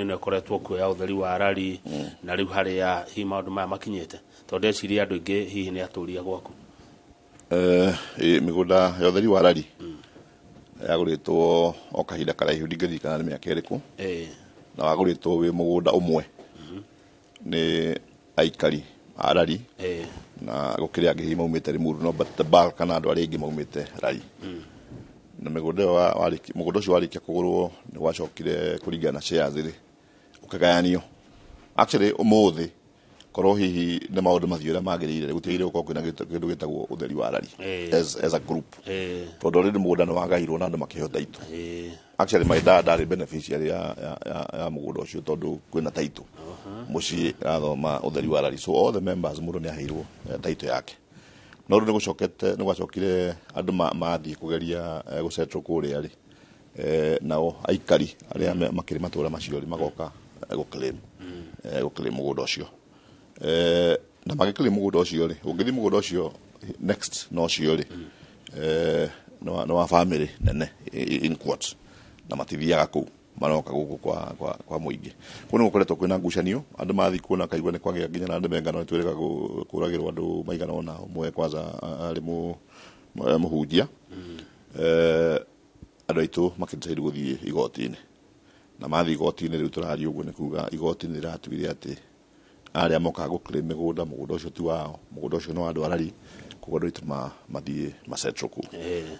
nä koretwo kuoya utheri wa rari na rä u harä a hihi maå ndå maya makinyä te tondå ndeciria andå aingä hihi nä atå ria gwaku mä gå nda ya utheri wa rari yagå rä two o kahinda karaihu ndingä nä mä aka ä rä kå na wagå rä two wä må gå nda å mwe nä aikari a rari na gå kä rä angä hihi maumä te rä muru no kana andå arä aingä maumä te rari na må gå nda å cio warä kia kå gå rwo nä gwacokire kå ringana na shares rä å kä gayanio actually å må thä korwo hihi nä maå ndå mathiä å rä a magä rä ire gå tiagä gå korwo kwä na kä ndå gä tagwo å theri wa rari as a group tondå rä må gå nda nä wagairwo na andå makä heo taitå actually my dad ndarä beneficiary ya må gå nda å cio tondå kwä na taitå må ciä rathoma å theri wa rari so all the members må ndå nä aheirwo taitå yake no rä u nä gwacokire andå mathiä kå geria gå cetwo kå rä a rä nao aikari arä a makä rä matå ra macio rä magoka gå claim må gå nda å cio na magä claim må gå nda å cio rä å ngä thiä må gå nda å cio next no cio rä nä wa family nene in court na matithiaga kå u maroka gå kå kwa må ingä kå nä gå koretwo kwä na ngucanio andå mathiä kuona kaigua nä kwagä gina na andå mengano nä twä rä ga kå ragä rwo andå maigana ona mwe kwanza arä må hunjia andå aitå makä decide gå thiä igoti-inä na mathiä igoti-inä rä u tå raria å guo nä kuga igoti-inä rä ratugire atä arä a mokaga gå claim mä gå nda å cio ti wao må gå nda å cio no andå a rari koguo andå aitå mathiä macetro kå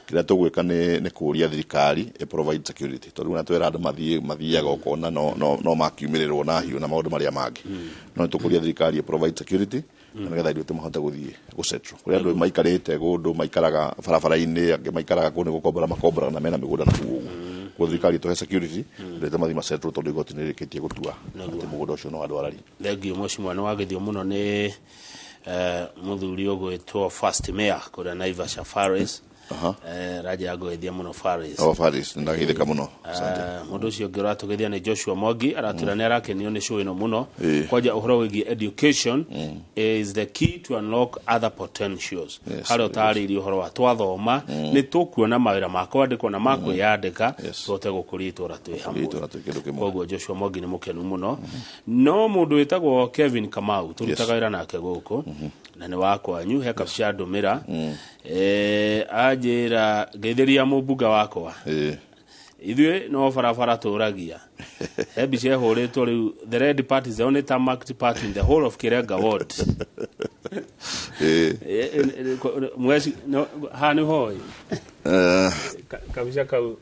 kä rä a tå gwä ka nä kå ria thirikari provide security tondå rä u na twera andå mathiaga okona no makiumä rä rwo na hiå na maå ndå marä a mangä no nä tå kå ria thirikari provide security na nä getha ithuä tå mahote gå thiä gå cetro kå rä andå maikarä te gå ndå maikaraga barabara-inä angä maikaraga kå nä gå kombora makomboraga na mena mä gå nda na kuo gå thirikari tå he security ndä te mathi macetro tondå igoti nä rä kä tie gå tua atä må gå nda å cio no andå arari thengio mwacimwa nä wagä thio må no nä må thuri å gwä two first mayor kå rä a Naivasha Faris raja agå geithia må no Faris nä ndageithä ka må no må ndå å cio å ngä å ratå geithia nä Joshua Mwangi aratwä ra nä arakenio nä show ä no må no kwanja å horo wä giä education is the key to unlock other potentials harä a å tarä irie å horo wa twathoma nä tå kuona mawä ra ma kwandä kwo na ma kwä yandä ka tåhote gå kå ria itå ra twä hamwe koguo Joshua Mwangi nä må kenu må no no må ndå wä tagwo Kevin Kamau tå rutaga wä ra nake gå kå na nä wakwanyu he kabica ndå mä ra anjä ra geithä ria må mbunga wakwa ithuä no barabara tå ragia he mbica ehå rä two rä u the red party is the only tarmacked party in the whole of Kirenga ward mweci ha nä hoä kabica kau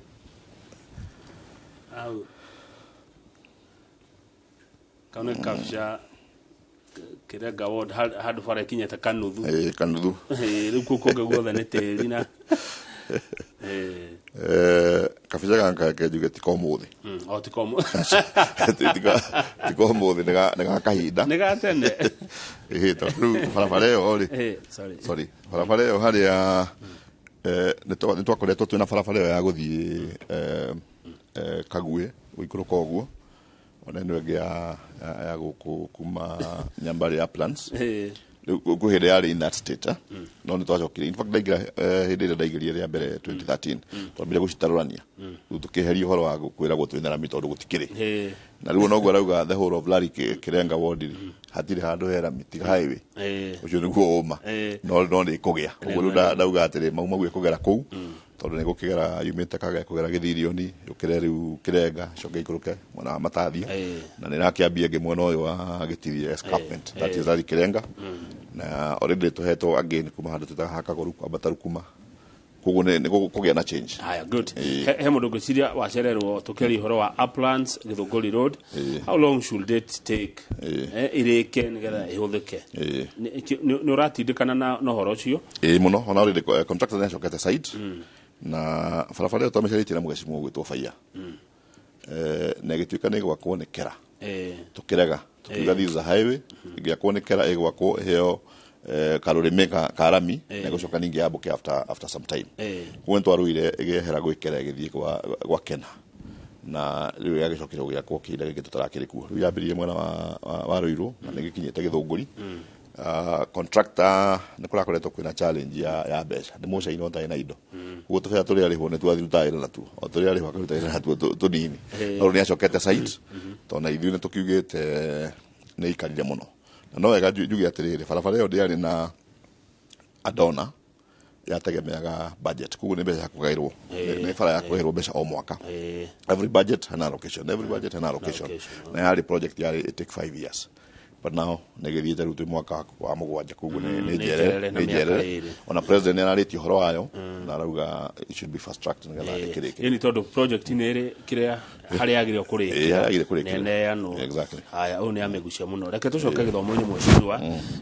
kau nä kabica Kirenga ward handå bara ikinyete kanuthu rä u kå kå ngä guothe nä tä ri na kabica gaka kenjuge ti komå thä ti komå thä nä gakahinda nä gatene tondå rä u barabara ä yo rä barabara ä yo harä a nä twakoretwo twä na barabara ä yo ya gå thiä kaguä gå ikå rå ka å guo ona ä no ä ngä ya gå kå kuma nyambarä ya plans gå hä ndä yarä in that state no nä twacokire in fact ndaingä hä ndä ä rä a ndaingä rire rä a mbere 2013 twambire gå citarå rania rä u tå kä heria å horo wa kwä ragwo twä na rami tondå gå tikä rä na rä u noguo arauga the whole of Lari Kirenga ward hatirä handå he rami tiga highway å cio nä guo å ma no nä kå gä a koguo rä u ndauga atä rä mau maguä kå gera kå u tondå nä gå kä gera yumä te kaga kå gera gä thirioni å kä re rä u kä renga coke ikå rå ke mwena wa matathia na nä rakä ambia ngä mwena å yå wa gä tirie escarpment that is Lari Kirenga na already tå hetwo again kuma handå twä taga hakagoru kwambata rå kuma koguo nä gå gä a na change haya good he må ndå ngä ciria wacererwo tå kä ria å horo wa Uplands Githunguri road how long should it take ä ke nä getha ä hå thä ke nä å ratindä kana na å horo å cio må no ona already contractor nä acokete side na barabara ä yo twamä carä na må geci må gwä two baia na ä gä tuä ka nä gwakwo nä kera tå kä rega tå kiuga this is a highway ä gä akwo nä kera ä gwakwo heo karå rä mä karami na gå coka ningä yambå ke after some time koguo nä twarå ire ä gehera gwä kera ä gä thiä gwa kena na rä u yagä cokire gå gä akwo kä inda gä gä tå tarakä rä kuo rä u yambä rä mwena wa rå irå na nä gä kinyä te Githunguri contractor nä kå rakoretwo kwä na challenge ya mbeca nä må caina å na indo guo tå bea tå rä arä hwo nä twathiruta wä ra natuo o tå rä arä hwo akaruta wä ra natuo tå nini no nä acokete site tondå na ithuä nä tå kiugä te nä ikarire må no na no wega njuge atä rä rä barabara ä yo ndä arä na andona yategemeaga budget koguo nä mbeca ya kå gaä rwo nä bara ya kå gaä rwo mbeca o mwaka every budget an allocation na yarä project yarä it take 5 years but now nä gä thiä te rä u twä mwaka wa må gwanja koguo nä njerere ona president nä ararä tie å horo wayo na arauga it should be fast tracked nä getha ä kä rä kä ni tondå project nä rä kä rä a harä agä kå rä neneanwo haya å nä amä gucia må no reke tå coke gä thomo-inä mwecirwa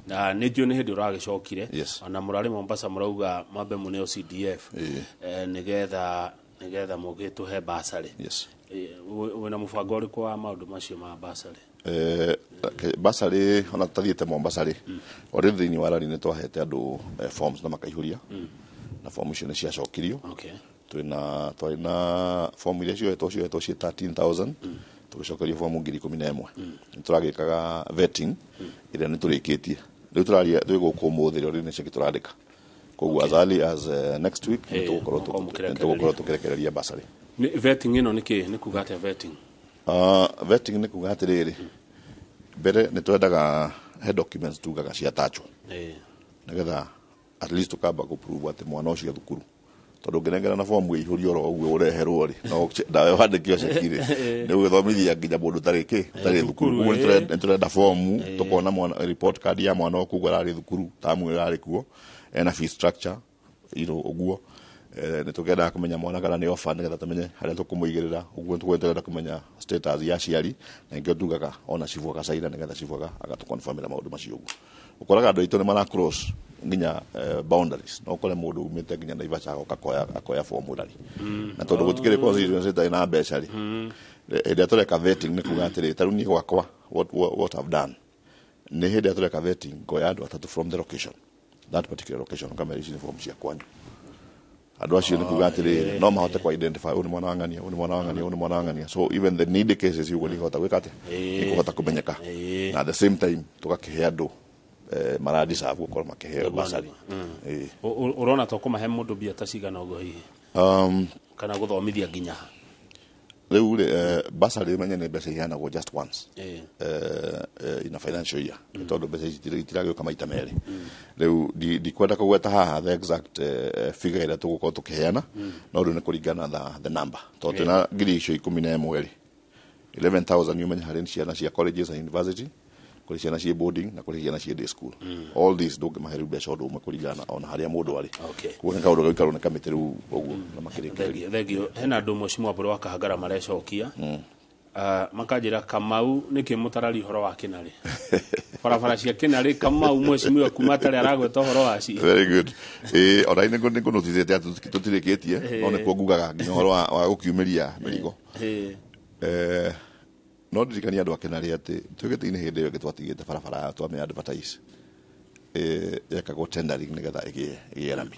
na nä ndiå nä hä ndä å ragä cokire ona må rarä Mombasa må rauga mambe må nä o CDF nä getha må gä tå he basarä wä na må bango å rä kå wa maå ndå macio ma basarä basarä ona tathiä te Mombasa rä o rä thä-inä wa rari nä twahete andå forms na makaihå ria na form icio nä ciacokirio twarä na form iria cioetwo ciĩ 13,000 tå gä cokerio form 11,000 nä tå ragä kaga vetting ä rä a nä tå rä kä tie rä u tå raria twä gå kå må thä rä o rä nä cio gä tå randä ka koguo as early as next week nä tå gå korwo tå kä rekereria basarä vetting ä no nä kuga atä vetting vetting nä kuga atä rä rä mbere nä twendaga he documents tugaga cia tacho nä getha at least tukamba gå prove atä mwana å cio thukuru tondå ngä nengera na bomu ä ihå rio ro å guo å reherwo rä no ndawe wandä kä o cekirä nä gå gä thomithia nginya må ndå tarä kä tarä thukuru koguo nä tå renda bomu tå kona report card ya mwana å koguo ararä thukuru tamu ä rarä kuo ena fee structure å guo nä tå kendaga kå menya mwana kana nä ofa nä getha tå menye harä a tå kå må igä rä ra å guo tå tårenda kå menya status ya ciari na ingä tugaga ona cibu agacaina nä getha cibu agatå confirmira maå ndå macio å guo å koraga andå aitå nä mara cross nginya boundaries no kore må ndå umä te nginya Naivasha akoya bomu rari na tondå gå tikä rä tarä na mbeca rä hä ndä a tå reka vetting nä kuga atä rä tarä u niä gwakwa what I've done nä hä ndä a tå reka vetting ngoya andå atatå from the location that particular location kamera ici nä bomu cia kwanyu andå acio nä kuga atä rä no mahote kå identify å nä mwana wang'ania å nä mwana wang'ania å nä mwana wang'ania so even the needy cases iuguo nä ihota gwä ka atä nä kå hota kå menyeka na at the same time tå gakä he andå maradi sabu gå korwo makä heo basari å rona to kå mahe må ndå mbia ta cigana å guo hihi kana gå thomithia nginya rä u basari menye nä mbeca iheanagwo just once in a financial year tondå mbeca itiragä å ka maita merä rä u ndikwenda kå gweta haha the exact figure ä rä a tå gå korwo tå kä heana no rä u nä kå ringana the number tondå twä na ngiri icio 11 rä 11,000 umenye harä ciana cia colleges and university kå rä ciana ciä boarding na kå rä ciana ciä day school all these ndå ngä mahe rä u mbeca å ndå å mwe kå ringana ona harä a må ndå arä kuo nä kaå ndå gaikarwo nä kamä tä rä u å guo na makä rä kä thengio hena andå mwe cimwambå wa kahangara marecokia makanjä ra Kamau nä kä må tarari horo wa kä narä barabara cia kä narä Kamau mwecimiwa kuma atarä aragweta horo waci very good ona nä ngå notice te tå tirä kä tie no nä kuo ngugaga nginya horo wa gå kiumä ria mä rigo no ndirikania andå akä narä atä twä gä tä inä hä ndä ä yo gä twatigä te barabara twamä advertise yekagwo tendering nä getha ä gä rami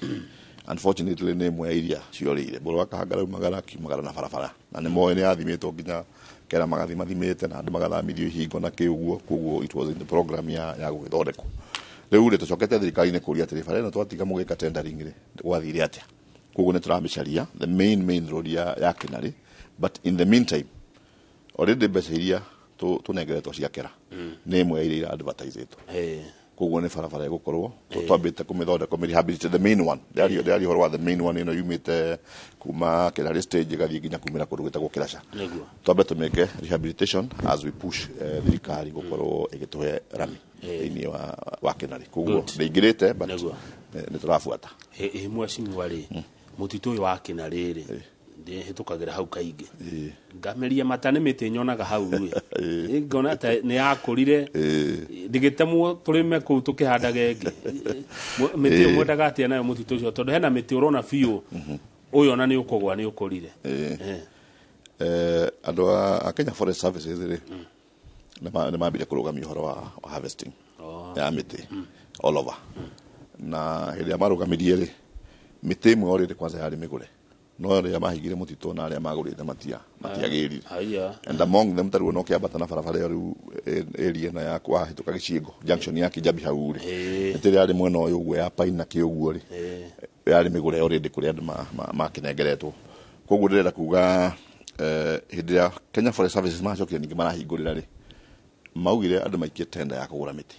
unfortunately nä ĩmwe ya iria ciorä ire må rå wa kahangara umagara kiumagara na barabara na nä moä nä yathimä two nginya kera magathi mathimä te na andå magathamithio ihingo na kä uguo koguo it was in the program ya gå gä thondekwo rä u rä tå cokete thirikari-inä kå ria atä rä bara ä no twatiga må gä ka tendering rä gwathire atä koguo nä tå ramä caria the main road ya kä narä but in the meantime already mbeca iria tå nengeretwo cia kera nä ĩmwe ya iria ira advertisetwo koguo nä barabara gå korwo twambä te kå mä thondeka mä rehabilitate the main one ndä horo wa the main one ä no yumä te kuma kä narä stage gathiä nginya kumä ra kå ndå gä tagwo kä raca twambe tå meke rehabilitation as we push thirikari gå korwo ä gä tå he rami thä-inä wa kä narä koguo nä ingä rä te nä tå rabuata mwecimwa rä må titå å yå wa kä narä rä ndä hä tå kagä ra hau kaingä ngameria mata nä mä tä nyonaga hau ngona nä yakå rire ndä temwo tå rä me kå u tå kä handaga ngä mä tä å mwendaga atä nayo må titå å cio tondå hena mä tä å rona biå å yå ona nä å kå gwa nä å kå rire andå a Kenya Forest Services rä nä mambire kå rå gamia å horo wa harvesting ya mä tä all over na hä rä a marå gamirie rä mä tä ĩmwe o rä rä kwanza yarä mä gå re no ria mahigire mutito na aria magurite matiagirire and among them taru no kiambata na barabara riu area na yakwa hituka Gicigo junction ya Kijabi hau ri etiri ari mwena uyu gwe ya Paina kiuguo ri yari migure already kuri andu makinengeretwo koguo ndirenda kuga hindia Kenya Forest Services macokire ningi marahingurira ri maugire andu maikie tender ya kugura miti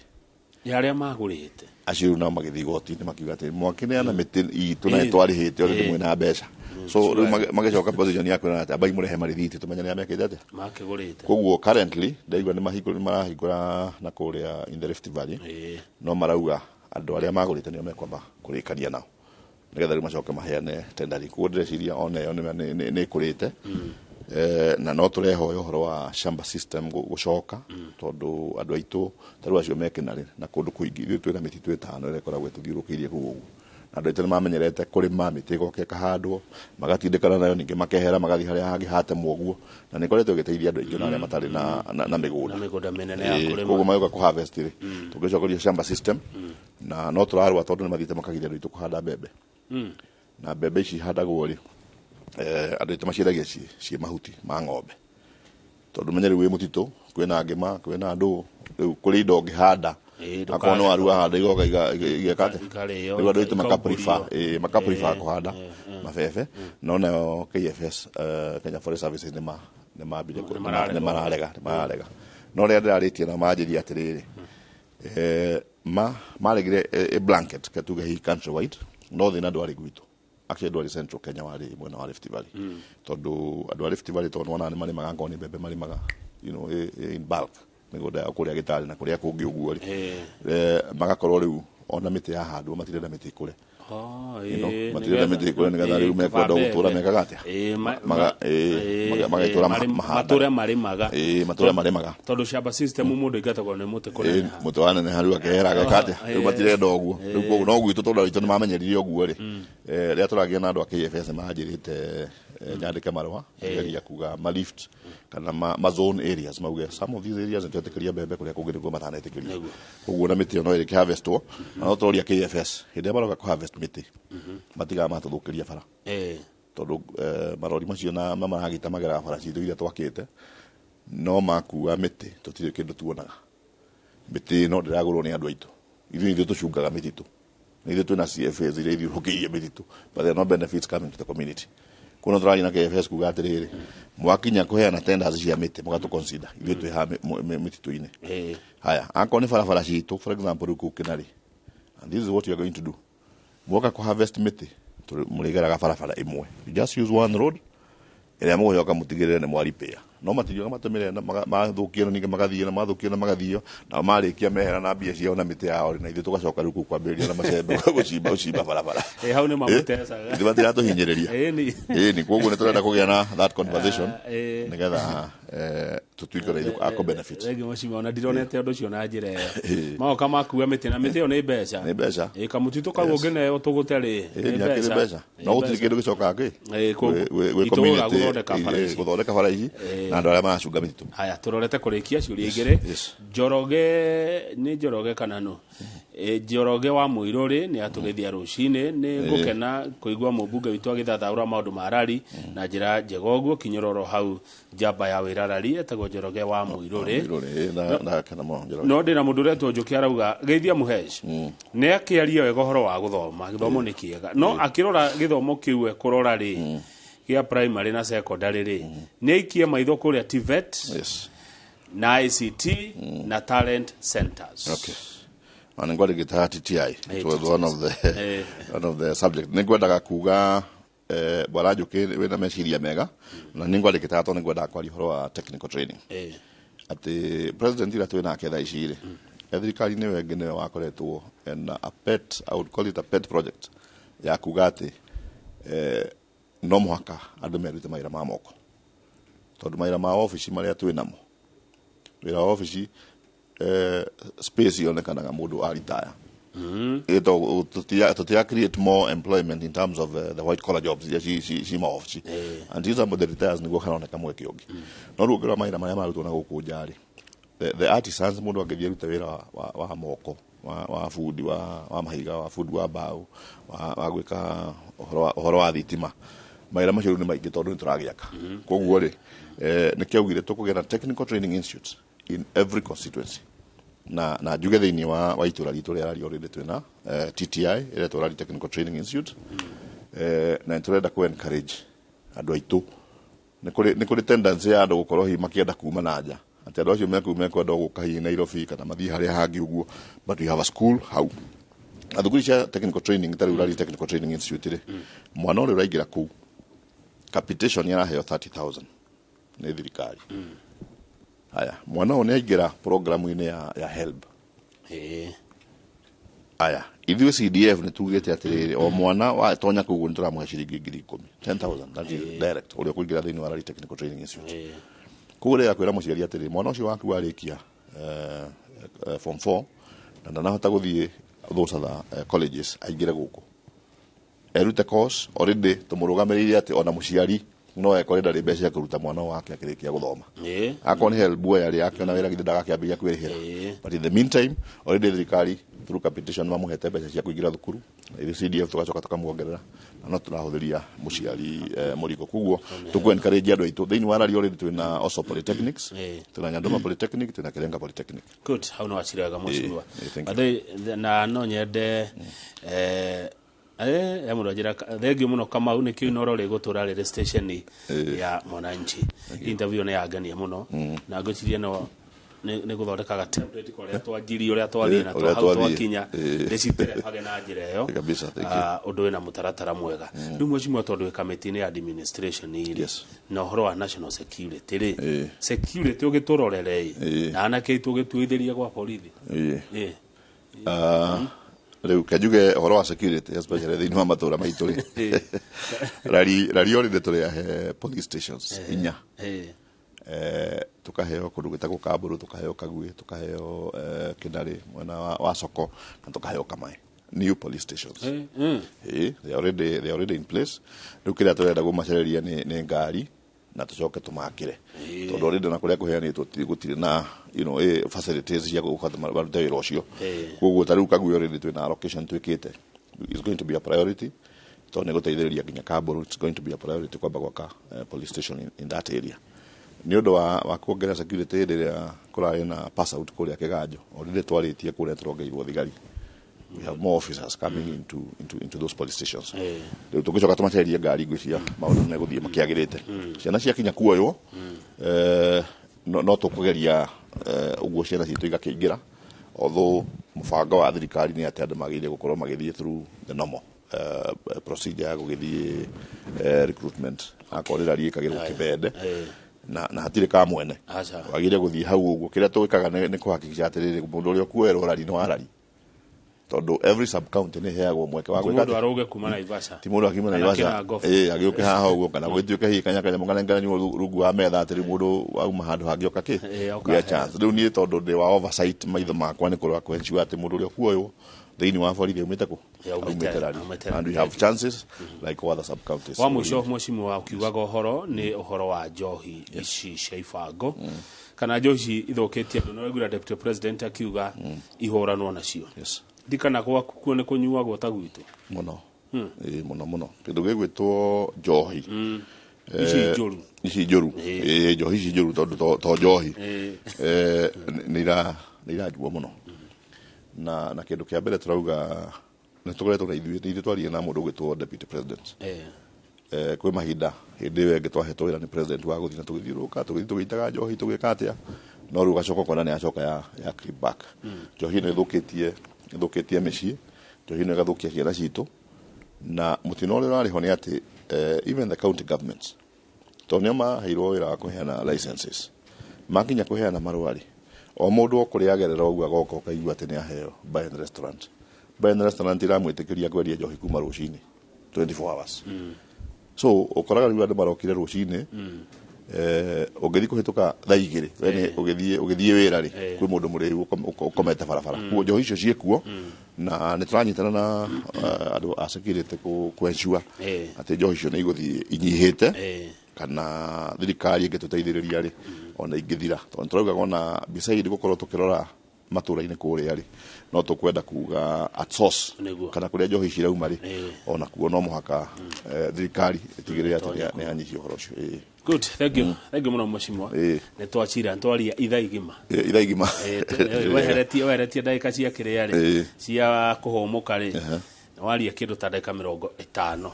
yaria magurite aciru na magithi goti-ini makiuga ati mwakineana miti itu na twarihite ori rimwe na mbeca so magicoka position ya kwira ati abai murehe marithiti tumenya ni amekete ati makigurite koguo currently ndaigua ni marahingura na kuria in the Rift Valley no marauga andu aria magurite ni mekwamba kurikania nao nigetha riu macoke maheane tendari kuo ndĩreciria oneyo nĩ ĩkũrĩte na no tũrehoya ũhoro wa shamba system gũcoka tondũ andũ aitũ tarĩu acio mekenarĩ na kũndũ kũingĩ ithuĩ twĩna mĩtitũ ĩtano ĩrĩa ĩkoragwo ĩtũthiũrũrũkĩirie kũu ũguo andũ aitũ nĩ mamenyerete kũrĩma mĩtĩ ĩgoka ĩkahandwo magatindĩkana nayo ningĩ makehera magathiĩ harĩa hangĩ hatemwo ũguo na nĩ ĩkoretwo ĩgĩteithia andũ aingĩ na arĩa matarĩ na mĩgũnda mĩnene ya kũrĩma koguo magĩũka kũharvest rĩ tũngĩcokeria shamba system na no tũrarũa tondũ nĩ mathiĩte makagiria andũ aitũ kũhanda mbembe na mbembe ici handagwo ri andũ aitũ maciendagia ciĩ mahuti ma ng'ombe tondũ menye rĩu wĩ mũtitũ kwĩna ngĩma kwĩna andũ rĩu kũrĩ indo ũngĩhanda akorwo no waru ahanda igoka igekate rĩu andũ aitũ makaprefer kũhanda mabebe no nayo KFS Kenya Forest Services nĩ mambire nĩ mararega no rĩrĩa ndĩrarĩtie na manjĩria atĩrĩrĩ maregire blanket ketuge hii country wide no thina ndwari gwitũ actually ndwari Central Kenya wari mwena wa Rift Valley tondu andu a Rift Valley tondu wana nĩ marĩmaga ngoni mbembe marĩmaga in bulk mĩgũnda ya kũrĩa Gĩtari na kũrĩa kũngĩ ũguo rĩ magakorwo rĩu ona mĩtĩ yahandwo matirenda mĩtĩ ikũre matirenda mĩtĩ ikũre nĩgetha rĩu mekwenda gũtũra mekaga atĩa magaitura matũra marĩmaga tondu shamba system mũndũ ingatagwo nĩ mũtĩ kũrĩa mũtĩ waneneha rĩu akehera ageka atĩa rĩu matirenda ũguo rĩu koguo no gwitũ tondũ aitũ nĩ mamenyerire ũguo rĩ rĩrĩa tũragia na andũ a KFS manjĩrĩte nyandĩke marũa geria kuga lift kana ma zone areas mauge some of these areas nĩtwetĩkĩria mbembe kũrĩa kũngĩ nĩguo matanetĩkĩria koguo na mĩtĩ ĩyo no ĩrĩke harvestwo na no tũroria KFS hĩndĩ ĩrĩa maroka kũharvest mĩtĩ matigaga matũthũkĩria bara tondũ marori macio na maragita magera bara citũ iria twakĩte no makua mĩtĩ tũtirĩ kĩndũ tuonaga mĩtĩ no ndĩragũrwo nĩ andũ aitũ ithuĩ tũcungaga mĩtitũ ithuĩ twĩna CFAs iria ithiũrũrũkĩirie mĩtitũ but there are no benefits coming to the community kuno tũraria na KFS kuga atĩrĩrĩ mwakinya kũheana tenders cia mĩtĩ mũgatũ consider ithuĩ twĩha mĩtitũ-inĩ haya akorwo nĩ barabara citũ for example rĩu kũu Kĩnarĩ and this is what you are going to do mwoka kũharvest mĩtĩ mũrĩgeraga barabara ĩmwe you just use one road ĩrĩa mũgũcoka mũtigĩrĩre nĩ mwaripĩa no matirioga matũmĩre mathũkie ningĩ magathiĩ na mathũkie na magathiĩ na marĩkia mehera na mbia ciao na mĩtĩ yao na ithuĩ tũgacoka rĩu kũu kwambĩrĩria na macembe gũcimba barabara hau nĩ mamũtecaga ithuĩ matiratũhinyĩrĩria nĩ koguo nĩ tũrenda kũgĩa na that conversation nĩgetha tũtuĩke rĩu ako benefit rĩngĩ mũcima ona ndironete ũndũ ũcio na njĩra ĩyo magoka makua mĩtĩ na mĩtĩ ĩyo nĩ mbeca kamũtitũ kau ũngĩ tũgũte rĩ nĩ mbeca no gũtirĩ kĩndũ gĩcokaga gwĩ community gũthondeka bara ici na andũ arĩa maracunga mĩtitũ haya tũrorete kũrĩkia ciũria igĩrĩ Njoroge kana no Njoroge wa Mũirũrĩ nĩ atũgeithia rũcinĩ nĩ ngũkena kũigua mũmbunge witũ agĩthathaũra maũndũ ma rari na njĩra njega ũguo kinyũroro hau njamba ya wĩra rari etagwo Njoroge wa Mũirũrĩ no ndĩna mũndũ ũretwo Njũkĩ arauga geithia Mũheci nĩ akĩaria wega ũhoro wa gũthoma gĩthomo nĩ kĩega no akĩrora gĩthomo kĩu ekũrora rĩ gĩa primary na secondary rĩ nĩ aikie maitho kũrĩa TVET na ICT na talent centers and ngwadi gita TTI it was one of the subject ningwendaga kuga bwana Njũkĩ wĩna meciria mega na ningwadi gita to ningwendaga kwaria ũhoro wa technical training ati president ira twĩna ketha ici rĩ thirikari nĩ wengĩ nĩwe wakoretwo and a pet I would call it a pet project ya kuga ati no mũhaka andũ merute mawĩra ma moko tondũ mawĩra ma ofici marĩa twĩnamo wĩra wa ofici space yonekanaga mũndũ a retire to create more employment in terms of the white collar jobs she ma ofici and these are the retires nĩguo karoneka mweke ũngĩ no rĩu ngĩrora mawĩra marĩa marutwo na gũkũ nja rĩ the artisans mũndũ angĩthiĩ ruta wĩra wa moko wa fundi wa mahiga wa fundi wa mbaũ wa gwĩka ũhoro wa thitima mawĩra macio nĩ maingĩ tondũ nĩ tũragĩaka koguo rĩ nĩ kĩaugire tũkũgera technical training institutes in every constituency na njuge thĩinĩ wa itũra ritũ rĩa Rari already twĩna TTI ĩretwo Rari Technical Training Institute na nĩtũrenda ku encourage andũ aitũ nĩ kũrĩ tendency ya andũ gũkorwo hihi makĩenda kuma na nja atĩ andũ acio mekwenda gũka hihi Nairobi kana mathiĩ harĩa hangĩ ũguo, but we have a school hau na thukuru cia technical training tarĩ Rari Technical Training Institute rĩ mwana ũrĩa ũraingĩra kũu capitation yaraheo 30,000 nĩ thirikari. Haya mwana ũyũ nĩaingĩra programu-inĩ ya HELB. Haya ithuĩ CDF nĩ tugĩte atĩrĩrĩ o mwana watonya kũu nĩ tũramũhe ciringi 10,000 10,000 that is direct ũrĩa kũingĩra thĩinĩ wa Rari Technical Training Institute. Koguo rĩrĩa kwĩra mũciari atĩrĩrĩ mwana ũcio waku warĩkia form 4 na ndanahota gũthiĩ those other colleges aingĩre gũkũ erute course already tũmũrũgamĩrĩire atĩ ona mũciari no ekore ndarĩ mbeca kũruta mwana wake akĩrĩkia gũthoma akona HELB yarĩ akĩona wĩra githĩ ndagakĩambia kwĩrĩhĩra, but in the meantime already thirikari through capitation mamũhete mbeca cia kũingĩra thukuru ithuĩ CDF tũgacoka tũkamuongerera na no tũrahũthĩria mũciari mũrigo. Koguo tũkũ encourage andũ aitũ thĩinĩ wa Rari already twĩna Oso Polytechnics twĩna Nyandoma Polytechnic twĩna Kirenga Polytechnic. Good, hau no wachiraga mũcirwa na no nyende mũndũ njĩra thengio mũno Kamau nĩkĩo inoro rĩgũtũra rĩrĩ station ya Mwananchi. Interview nĩ yangenia mũno na ngũciria no nĩ gũthondekaga template kũrĩa twanjirie ũrĩa twathiĩ na hau twakinya rĩcitere hage na njĩra ĩyo ũndũ wĩna mũtaratara mwega. Rĩu mwĩcimwe tondũ wĩ kamĩtĩ-inĩ ya administration ĩrĩ na ũhoro wa national security rĩ security ũgĩtũrorere na anake tũgĩtuithĩrie gwa borithi rĩu kanjuge ũhoro wa security especially thĩinĩ wa matũra maitũ rĩ Rari already tũrĩ police stations 4 tukaheo kũndũ gwĩtagwo Kambũrũ, tukaheo Kagui, tukaheo Kĩndarĩ mwena wa Soko na tukaheo Kamae new police stations. They are already in place. Rĩu kĩrĩa tũrenda gũmacereria nĩ ngari na tũcoke tũmakĩre tondũ already na kũrĩa kũheanĩtwo gũtirĩ na facilities cia gũka marute wĩra ũcio. Koguo ta rĩu Kagui already twĩna allocation twĩkĩte is going to be a priority tondũ nĩ gũteithĩrĩria nginya Kambũrũ, it's going to be a priority kwamba gwaka police station in that area. Nĩ ũndũ wa kuongerera security rĩrĩa kũrarĩ na pass out kũrĩa Kĩganjo already twarĩtie kũrĩa tũrongeirwo thigari. We have more officers coming into those police stations. Rĩu tũgĩcoka tũmacererie ngari ngwĩcia maũndũ nĩ gũthiĩ makĩagĩrĩte. Ciana ciakinya kuoywo no tũkũgeria ũguo ciana citũ igakĩingĩra although mũbango wa thirikari nĩ atĩ andũ magĩrĩire gũkorwo magĩthiĩ through the normal procedure ya gũgĩthiĩ recruitment akorwo Rari ĩkagĩrwo kĩbende na hatirĩ ka mwene wagĩrĩire gũthiĩ hau ũguo. Kĩrĩa tũgĩkaga nĩ kũhakikisha atĩrĩrĩ mũndũ ũrĩa ũkuoerwo Rari nĩ wa Rari tondũ every sub county nĩ heagwo mweke wa gwĩka mũndũ aroge kuma Naivasha ti mũndũ akiuma Naivasha agĩũke haha ũguo kana gwĩtuĩke hihi kanyakanya mũnganenganywo rungu wa metha atĩrĩ mũndũ wauma handũ hangĩoka kĩ chance. Rĩu niĩ tondũ ndĩ wa oversight maitho makwa nĩ kũrora kwenshua atĩ mũndũ ũrĩa ũkuoywo thĩinĩ wa borithi aumĩte kũ aumĩte Rari and we have chances like other sub counties. Wa mũico mwĩcimwe wa ukiugaga ũhoro nĩ ũhoro wa njohi ici cia ibango kana njohi ithũkĩtie andũ no regula deputy president akiuga ihũranwo nacio. Ndikana gwaku kuo nĩ kũnyuagwo ta gwitũ mũno mũno kĩndũ gĩgwĩtwo njohi ici njũru njohi ici njũru tondũ to njohi nĩ iranjua mũno na kĩndũ kĩa mbere tũrauga nĩ tũkoretwo na ithuĩ twarie na mũndũ ũgwĩtwo deputy president kwĩ mahinda hĩndĩ ĩyo ĩngĩ twahetwo wĩra nĩ president wa gũthiĩ na tũgĩthiũrũrũka tũgĩitaga njohi tũgĩka atĩa no rĩu gacoka kona nĩ acoka ya creep back. Njohi nĩ ĩthũkĩtie mĩciĩ, njohi nĩ ĩgathũkia ciana citũ na mũtino ũrĩa ũrarĩ ho nĩ atĩ even the county governments tondũ nĩo maheirwo wĩra wa kũheana licenses makinya kũheana marũa rĩ o mũndũ o kũrĩa agerera ũguo agoka ũkaigua atĩ nĩ aheo bar and restaurant. Bar and restaurant iramwĩtĩkĩria kwendia njohi kuma rũcinĩ 24 hours. So ũkoraga rĩu andũ marokire rũcinĩ ũgĩthiĩ kũhĩtũka thaa 2 wene ũgĩthiĩ wĩra rĩ kwĩ mũndũ mũrĩu ũkomete barabara. Kuo njohi icio ciĩkuo na nĩ tũranyitana na andũ a security kwensure atĩ njohi icio nĩ igũthiĩ inyihĩte kana thirikari ĩngĩtũteithĩrĩria rĩ ona ingĩthira tondũ tũraugaga ona beside gũkorwo tũkĩrora matura-inĩ kũrĩa rĩ no tũkwenda kuga at source kana kũrĩa njohi cirauma rĩ ona kuo no mũhaka thirikari ĩtigĩrĩre atĩ nĩ yanyihia ũhoro ũcio. Good, thank you muno Mheshimiwa. Nĩ twacira twaria ithaa igima weheretie ndagĩka cia kĩrĩa rĩ cia kũhũmũka rĩ waria kĩndũ ta ndagĩka 50.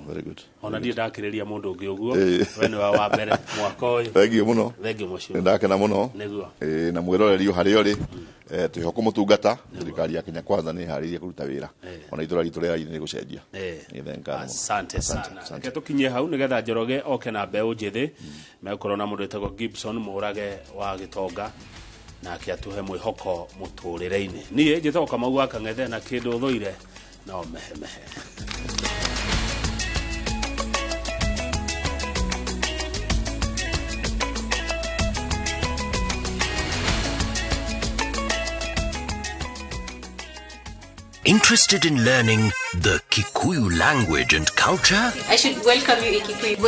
Very good. Ona ndiĩ ndakĩrĩria mũndũ ũngĩ ũguo we nĩ wa mbere mwaka ũyũ. Thank you muno. Thank you Mheshimiwa. Ndakena muno na mwĩroreri harĩa ũrĩ twĩhoka mũtungata thirikari ya Kenya Kwanza nĩ harĩirie kũruta wĩra ona itũra ritũ rĩa Raini nĩ gũcenjia. Asante sana. Reke tũkinyie hau nĩgetha Njoroge oke na mbeũ njĩthĩ megũkorwo na mũndũ wĩtagwo Gibson Mũrage wa Gĩtonga nake atũhe mwĩhoko mũtũrĩre-inĩ. Niĩ njĩtagwo Kamau wa Kang'ethe na kĩndũ thũire no mehe. Interested in learning the Kikuyu language and culture? I should welcome you in Kikuyu.